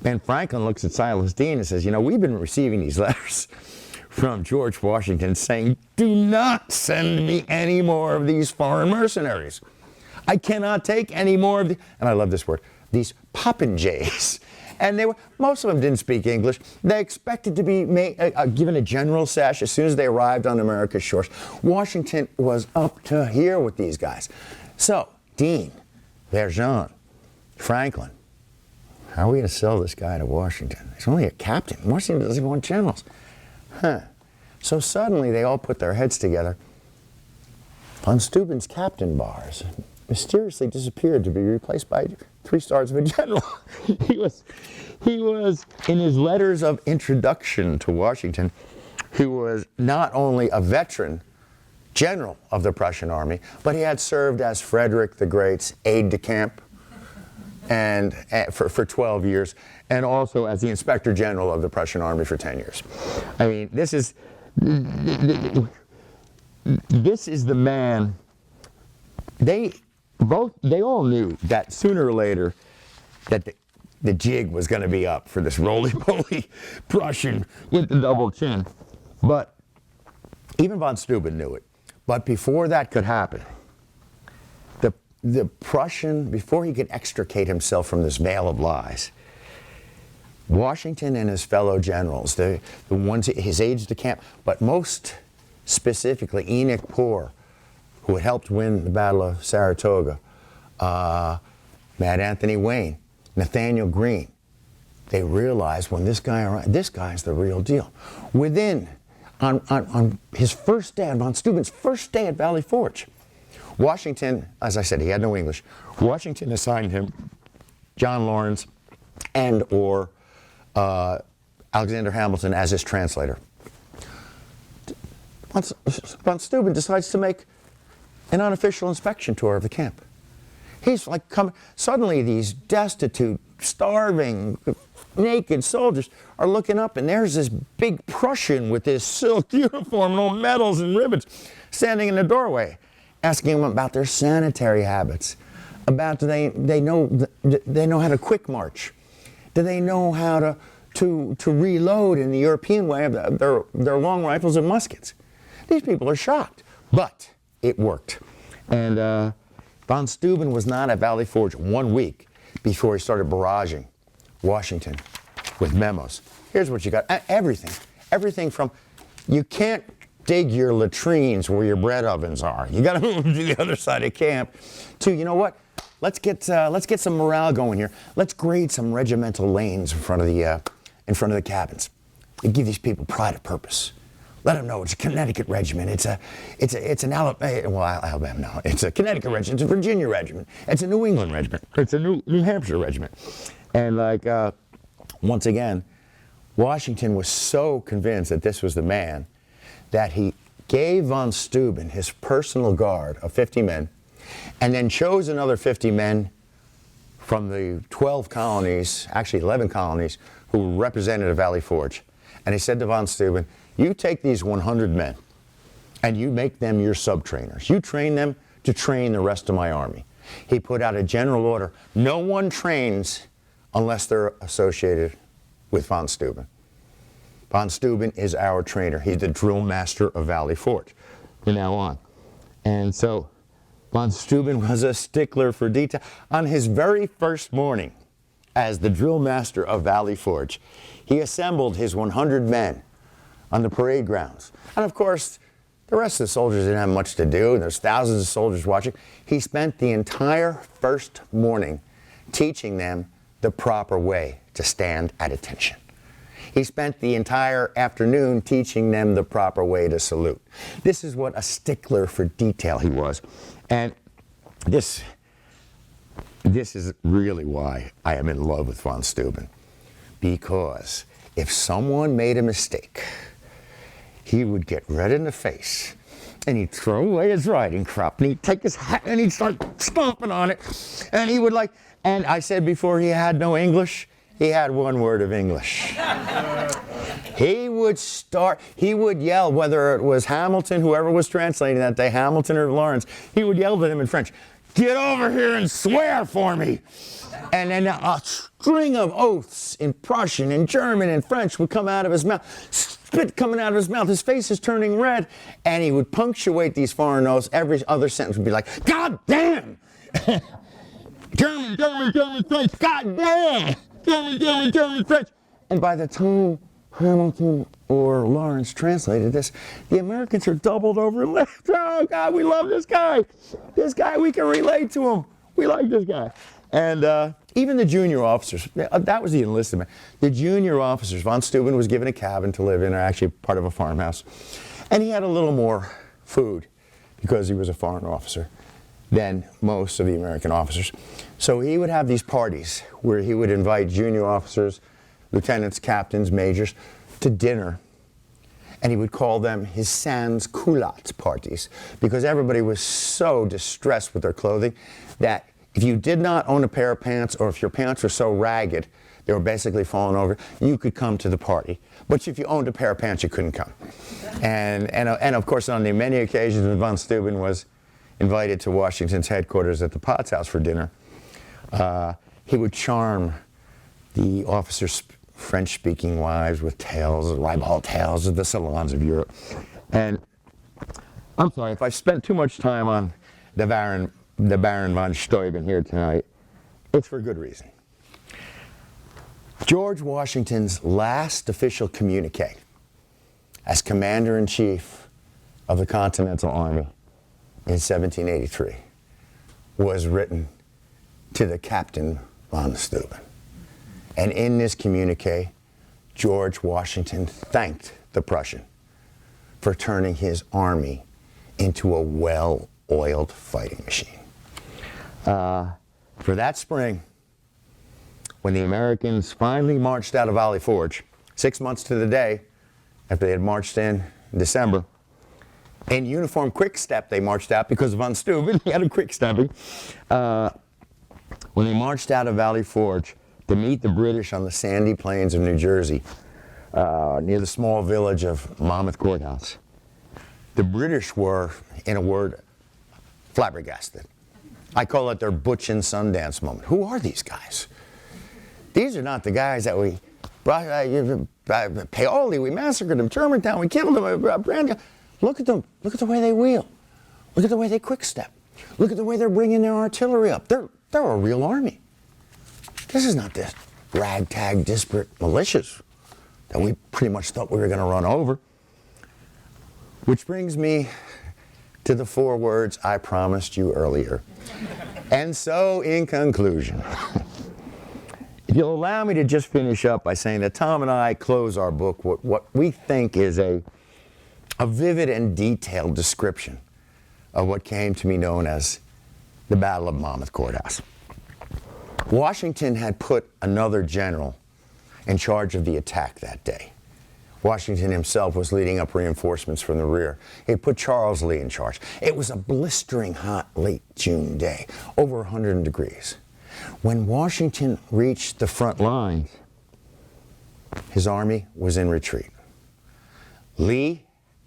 And Franklin looks at Silas Deane and says, you know, we've been receiving these letters from George Washington saying, do not send me any more of these foreign mercenaries. I cannot take any more of the, and I love this word, these popinjays. And most of them didn't speak English. They expected to be given a general sash as soon as they arrived on America's shores. Washington was up to here with these guys. So, Deane, Vergennes, Franklin, how are we going to sell this guy to Washington? He's only a captain. Washington doesn't even want generals. So suddenly they all put their heads together. Von Steuben's captain bars mysteriously disappeared to be replaced by 3 stars of a general. He was, in his letters of introduction to Washington, he was not only a veteran general of the Prussian army, but he had served as Frederick the Great's aide-de-camp and for 12 years, and also as the Inspector General of the Prussian Army for 10 years. I mean, this is the man. They all knew that sooner or later that the jig was going to be up for this roly-poly Prussian with the double chin. But even von Steuben knew it. But before that could happen, the Prussian, before he could extricate himself from this veil of lies, Washington and his fellow generals, the ones, his aides-de-camp, but most specifically Enoch Poor, who had helped win the Battle of Saratoga, Mad Anthony Wayne, Nathaniel Greene, they realized when this guy arrived, this guy's the real deal. On his first day, on von Steuben's first day at Valley Forge, Washington, as I said, he had no English. Washington assigned him John Lawrence and or Alexander Hamilton as his translator. Von Steuben decides to make an unofficial inspection tour of the camp. He's like coming, suddenly these destitute, starving, naked soldiers are looking up, and there's this big Prussian with this silk uniform and all medals and ribbons standing in the doorway, asking them about their sanitary habits, about do they know how to quick march, do they know how to reload in the European way of their long rifles and muskets. These people are shocked, but it worked. And von Steuben was not at Valley Forge 1 week before he started barraging Washington with memos. Here's what you got. Everything from, you can't dig your latrines where your bread ovens are. You got to move to the other side of camp. To, you know what? Let's get some morale going here. Let's grade some regimental lanes in front of the cabins. And give these people pride of purpose. Let them know it's a Connecticut regiment. It's an Alabama. No, it's a Connecticut regiment. It's a Virginia regiment. It's a New England regiment. It's a New Hampshire regiment. And once again, Washington was so convinced that this was the man that he gave von Steuben his personal guard of 50 men, and then chose another 50 men from the 12 colonies, actually 11 colonies, who represented Valley Forge. And he said to von Steuben, you take these 100 men and you make them your sub-trainers. You train them to train the rest of my army. He put out a general order. No one trains unless they're associated with von Steuben. Von Steuben is our trainer. He's the drill master of Valley Forge from now on. And so von Steuben was a stickler for detail. On his very first morning as the drill master of Valley Forge, he assembled his 100 men on the parade grounds. And of course, the rest of the soldiers didn't have much to do. There's thousands of soldiers watching. He spent the entire first morning teaching them the proper way to stand at attention. He spent the entire afternoon teaching them the proper way to salute. This is what a stickler for detail he was. And this is really why I am in love with von Steuben. Because if someone made a mistake, he would get red in the face and he'd throw away his riding crop and he'd take his hat and he'd start stomping on it. And he would and I said before, he had no English. He had one word of English. He would yell, whether it was Hamilton, whoever was translating that day, Hamilton or Lawrence, he would yell to him in French, get over here and swear for me. And then a string of oaths in Prussian and German and French would come out of his mouth, spit coming out of his mouth, his face is turning red, and he would punctuate these foreign oaths. Every other sentence would be like, God damn! German, French, God damn! German, French. And by the time Hamilton or Lawrence translated this, the Americans are doubled over and left. Oh, God, we love this guy. This guy, we can relate to him. We like this guy. And even the junior officers, that was the enlisted men. The junior officers, von Steuben was given a cabin to live in, or actually part of a farmhouse. And he had a little more food because he was a foreign officer than most of the American officers. So he would have these parties where he would invite junior officers, lieutenants, captains, majors to dinner. And he would call them his sans culottes parties because everybody was so distressed with their clothing that if you did not own a pair of pants, or if your pants were so ragged they were basically falling over, you could come to the party. But if you owned a pair of pants, you couldn't come. And of course, on the many occasions when von Steuben was invited to Washington's headquarters at the Potts House for dinner, he would charm the officers' French-speaking wives with tales, ribald tales of the salons of Europe. And I'm sorry if I spent too much time on the Baron von Steuben here tonight. It's for good reason. George Washington's last official communique as Commander-in-Chief of the Continental Army in 1783 was written to the Captain von Steuben. And in this communique, George Washington thanked the Prussian for turning his army into a well-oiled fighting machine. For that spring, when the Americans finally marched out of Valley Forge, 6 months to the day after they had marched in December, in uniform quick step they marched out because von Steuben, he had a quick stepping. When they marched out of Valley Forge to meet the British on the sandy plains of New Jersey, near the small village of Monmouth Courthouse, the British were, in a word, flabbergasted. I call it their Butch and Sundance moment. Who are these guys? These are not the guys that we Paoli, we massacred them. Germantown, we killed them. Brandon. Look at them. Look at the way they wheel. Look at the way they quick step. Look at the way they're bringing their artillery up. They're a real army. This is not this ragtag, disparate militias that we pretty much thought we were going to run over. Which brings me to the 4 words I promised you earlier. And so, in conclusion, if you'll allow me to just finish up by saying that Tom and I close our book with what we think is a vivid and detailed description of what came to be known as the Battle of Monmouth Courthouse. Washington had put another general in charge of the attack that day. Washington himself was leading up reinforcements from the rear. He put Charles Lee in charge. It was a blistering hot late June day, over 100 degrees. When Washington reached the front lines, his army was in retreat. Lee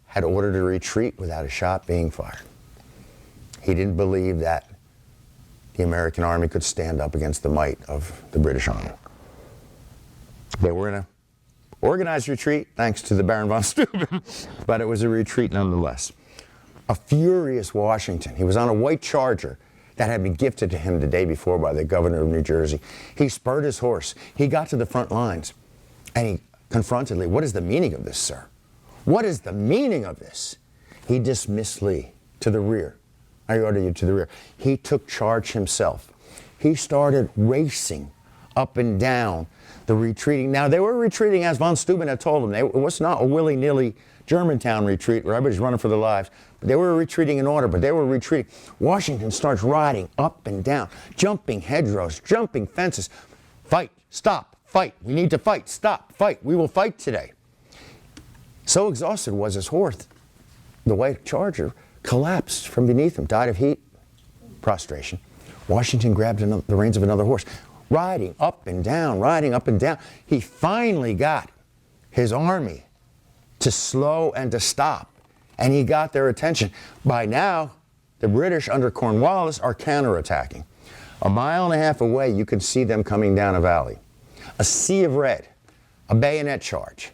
had ordered a retreat without a shot being fired. He didn't believe that the American army could stand up against the might of the British army. They were in an organized retreat, thanks to the Baron von Steuben, but it was a retreat nonetheless. A furious Washington, he was on a white charger that had been gifted to him the day before by the governor of New Jersey. He spurred his horse. He got to the front lines, and he confronted Lee. What is the meaning of this, sir? What is the meaning of this? He dismissed Lee to the rear. I order you to the rear. He took charge himself. He started racing up and down the retreating. Now, they were retreating as von Steuben had told them. It was not a willy-nilly Germantown retreat where everybody's running for their lives. But they were retreating in order, but they were retreating. Washington starts riding up and down, jumping hedgerows, jumping fences. Fight, stop, fight. We need to fight, stop, fight. We will fight today. So exhausted was his horse, the white charger collapsed from beneath him, died of heat, prostration. Washington grabbed the reins of another horse, riding up and down, riding up and down. He finally got his army to slow and to stop, and he got their attention. By now, the British under Cornwallis are counterattacking. 1.5 miles away, you can see them coming down a valley. A sea of red, a bayonet charge.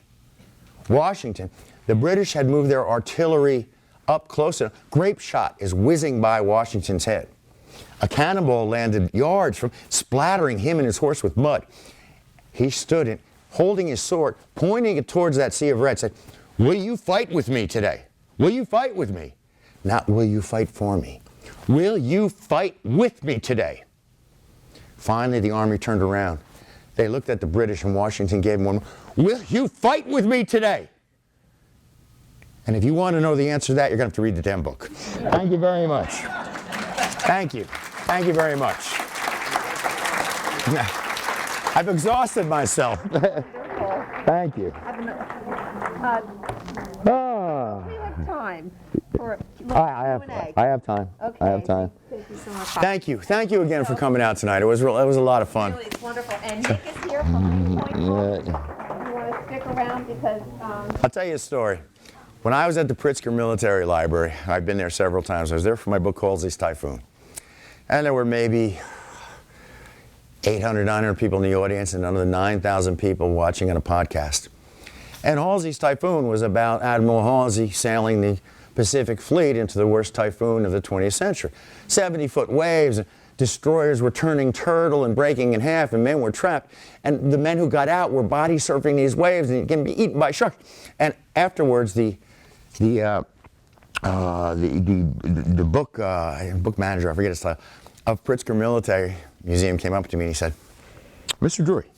Washington, the British had moved their artillery up close enough. Grape shot is whizzing by Washington's head. A cannonball landed yards from, splattering him and his horse with mud. He stood in, holding his sword, pointing it towards that sea of red, said, "Will you fight with me today? Will you fight with me? Not will you fight for me. Will you fight with me today?" Finally, the army turned around. They looked at the British, and Washington gave them one more. "Will you fight with me today?" And if you want to know the answer to that, you're going to have to read the damn book. Thank you very much. Thank you. Thank you very much. I've exhausted myself. Thank you. We have time for I have time. Okay. I have time. Thank you so much. Thank you. Thank you again for coming out tonight. It was a lot of fun. Really, it's wonderful. And Nick is here from Point. You want to stick around because I'll tell you a story. When I was at the Pritzker Military Library, I've been there several times. I was there for my book, Halsey's Typhoon. And there were maybe 800, 900 people in the audience and another 9,000 people watching on a podcast. And Halsey's Typhoon was about Admiral Halsey sailing the Pacific Fleet into the worst typhoon of the 20th century. 70-foot waves, destroyers were turning turtle and breaking in half, and men were trapped. And the men who got out were body surfing these waves and getting eaten by sharks. And afterwards, the book manager, I forget his title, of Pritzker Military Museum came up to me and he said, "Mr. Drury,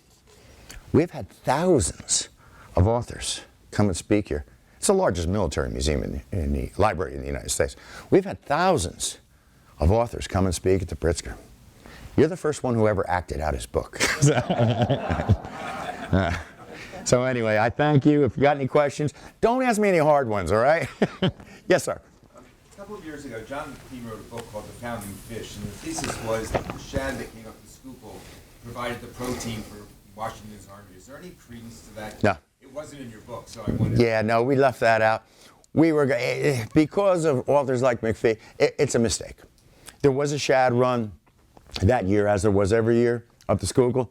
we've had thousands of authors come and speak here. It's the largest military museum in the library in the United States. We've had thousands of authors come and speak at the Pritzker. You're the first one who ever acted out his book." So anyway, I thank you. If you got any questions, don't ask me any hard ones, all right? Yes, sir. A couple of years ago, John McKee wrote a book called The Founding Fish, and the thesis was that the shad that came up the Schuylkill provided the protein for Washington's army. Is there any credence to that? No. It wasn't in your book, so I wondered. Yeah, no, we left that out. We were, because of authors like McPhee, it's a mistake. There was a shad run that year, as there was every year, up the Schuylkill.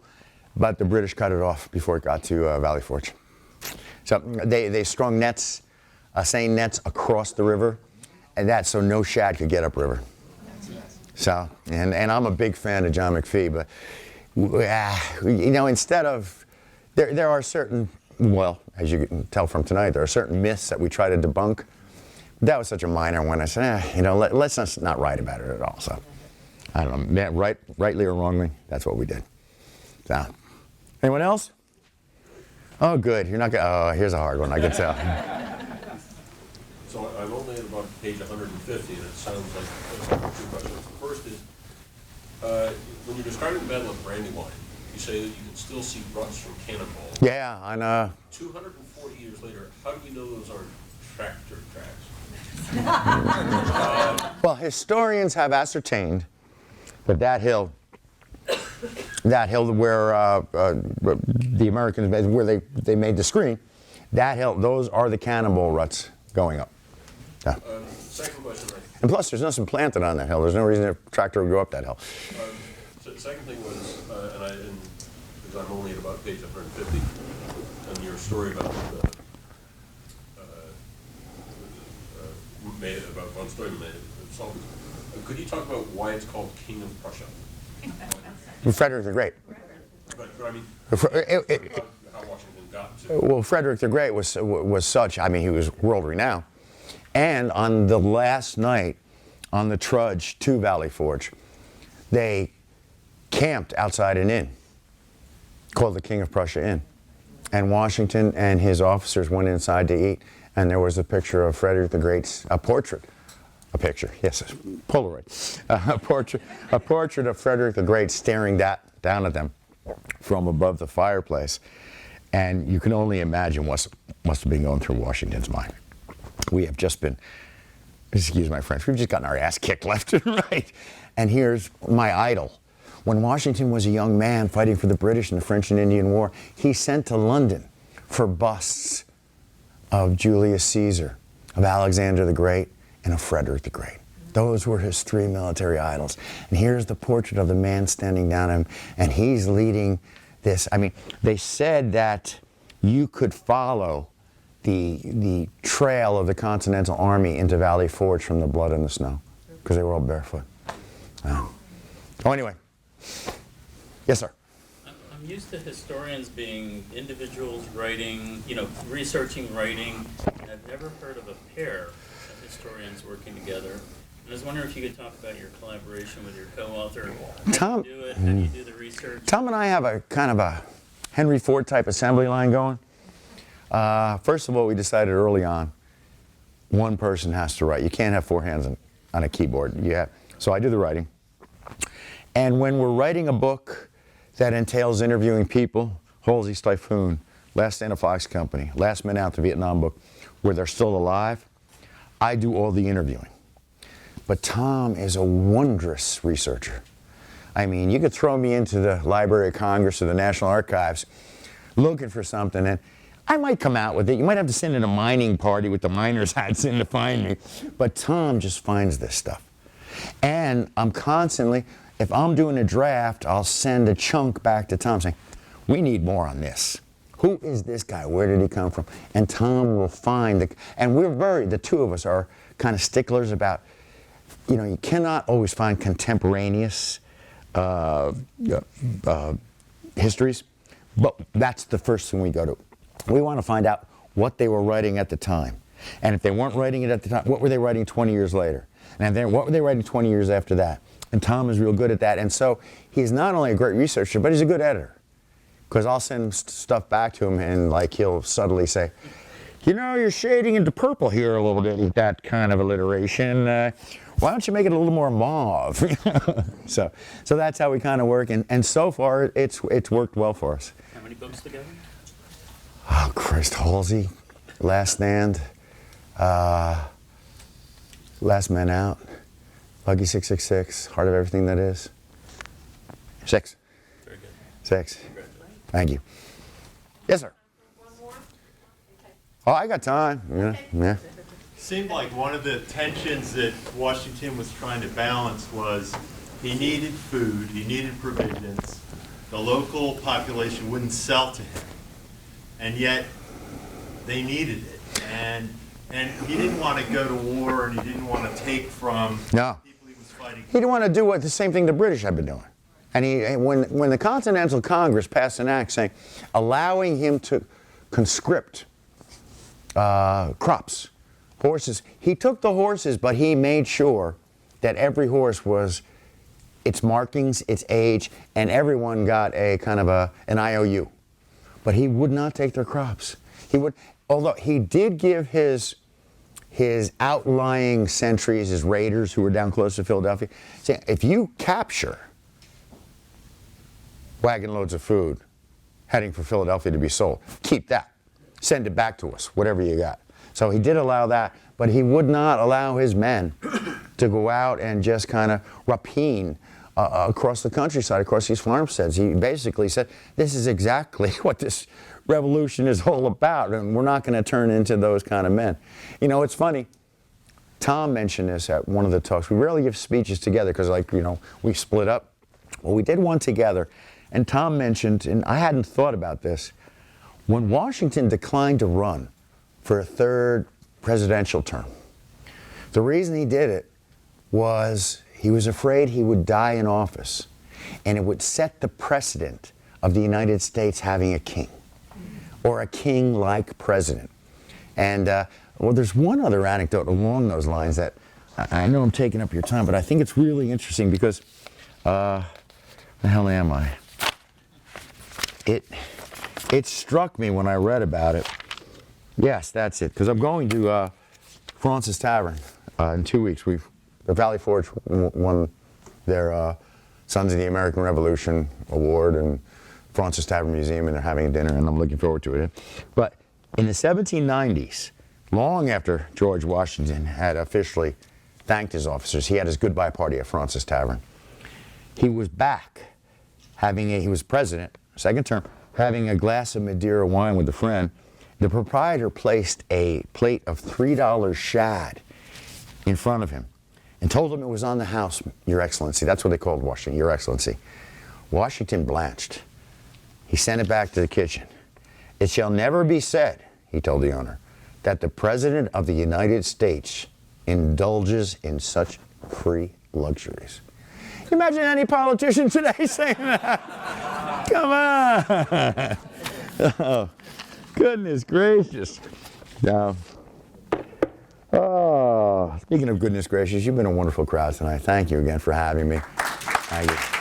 but the British cut it off before it got to Valley Forge. So they strung nets, seine nets across the river, and that so no shad could get upriver. So, and I'm a big fan of John McPhee, but you know, instead of, there are certain, well, as you can tell from tonight, there are certain myths that we try to debunk. That was such a minor one. I said, you know, let's not write about it at all. So, I don't know, rightly or wrongly, that's what we did. So, anyone else? Oh, good. You're not gonna. Oh, here's a hard one. I can tell. So I'm only at about page 150, and it sounds like two questions. The first is, when you're describing the Battle of Brandywine, you say that you can still see ruts from cannonballs. Yeah, I know. 240 years later, how do we know those aren't tractor tracks? Well, historians have ascertained that hill where the Americans made, where they made the screen, that hill, those are the cannonball ruts going up. Yeah. Second question. And plus, there's nothing planted on that hill. There's no reason a tractor would go up that hill. So the second thing was, because I'm only at about page 150, and your story about about von Steuben, could you talk about why it's called King of Prussia? Frederick the Great. But I mean, how Washington got to. Well, Frederick the Great was such, I mean, he was world renowned. And on the last night on the trudge to Valley Forge, they camped outside an inn called the King of Prussia Inn. And Washington and his officers went inside to eat, and there was a picture of Frederick the Great's, a picture, yes, Polaroid, a portrait of Frederick the Great staring down at them from above the fireplace. And you can only imagine what must have been going through Washington's mind. We have just been, excuse my French, we've just gotten our ass kicked left and right. And here's my idol. When Washington was a young man fighting for the British in the French and Indian War, he sent to London for busts of Julius Caesar, of Alexander the Great, and of Frederick the Great. Those were his three military idols. And here's the portrait of the man standing down him, and he's leading this. I mean, they said that you could follow the trail of the Continental Army into Valley Forge from the blood and the snow, because they were all barefoot. Oh, anyway. Yes, sir. I'm used to historians being individuals writing, researching, writing, and I've never heard of a pair of historians working together. And I was wondering if you could talk about your collaboration with your co-author. Tom, how do you do it? How do you do the research? Tom and I have a kind of a Henry Ford type assembly line going. First of all, we decided early on, one person has to write. You can't have four hands on a keyboard. So I do the writing. And when we're writing a book that entails interviewing people, Halsey's Typhoon, Last Stand of Fox Company, Last Men Out, the Vietnam book, where they're still alive, I do all the interviewing. But Tom is a wondrous researcher. I mean, you could throw me into the Library of Congress or the National Archives looking for something, and I might come out with it. You might have to send in a mining party with the miners' hats in to find me. But Tom just finds this stuff. And I'm constantly, if I'm doing a draft, I'll send a chunk back to Tom saying, we need more on this. Who is this guy? Where did he come from? And Tom will find and the two of us are kind of sticklers about, you cannot always find contemporaneous histories, but that's the first thing we go to. We want to find out what they were writing at the time. And if they weren't writing it at the time, what were they writing 20 years later? And then what were they writing 20 years after that? And Tom is real good at that. And so he's not only a great researcher, but he's a good editor. Because I'll send stuff back to him and he'll subtly say, you're shading into purple here a little bit with that kind of alliteration. Why don't you make it a little more mauve? So that's how we kind of work. And so far, it's worked well for us. How many books together? Oh, Christ, Halsey, Last Stand, Last Men Out, Buggy 666, Heart of Everything That Is. 6. Very good. 6. Thank you. Yes, sir. One more? Okay. Oh, I got time. Yeah. Seemed like one of the tensions that Washington was trying to balance was he needed food, he needed provisions, the local population wouldn't sell to him. And yet, they needed it. And he didn't want to go to war, and he didn't want to take from No. people he was fighting. He didn't want to do the same thing the British had been doing. And when the Continental Congress passed an act saying, allowing him to conscript crops, horses, he took the horses, but he made sure that every horse was its markings, its age, and everyone got a kind of an IOU. But he would not take their crops. Although he did give his outlying sentries, his raiders who were down close to Philadelphia, saying, if you capture wagon loads of food heading for Philadelphia to be sold, keep that. Send it back to us, whatever you got. So he did allow that, but he would not allow his men to go out and just kind of rapine across the countryside, across these farmsteads. He basically said, this is exactly what this revolution is all about, and we're not going to turn into those kind of men. You know, it's funny. Tom mentioned this at one of the talks. We rarely give speeches together because, we split up. Well, we did one together, and Tom mentioned, and I hadn't thought about this, when Washington declined to run for a third presidential term, the reason he did it was he was afraid he would die in office, and it would set the precedent of the United States having a king, or a king-like president. And, there's one other anecdote along those lines that I know I'm taking up your time, but I think it's really interesting because, the hell am I? It struck me when I read about it. Yes, that's it, because I'm going to Fraunces Tavern in 2 weeks. The Valley Forge won their Sons of the American Revolution award and Fraunces Tavern Museum, and they're having a dinner, and I'm looking forward to it. But in the 1790s, long after George Washington had officially thanked his officers, he had his goodbye party at Fraunces Tavern. He was back he was president, second term, having a glass of Madeira wine with a friend. The proprietor placed a plate of $3 shad in front of him and told him it was on the house, Your Excellency. That's what they called Washington, Your Excellency. Washington blanched. He sent it back to the kitchen. It shall never be said, he told the owner, that the President of the United States indulges in such free luxuries. Imagine any politician today saying that. Come on. Oh, goodness gracious. Now, speaking of goodness gracious, you've been a wonderful crowd tonight. Thank you again for having me. Thank you.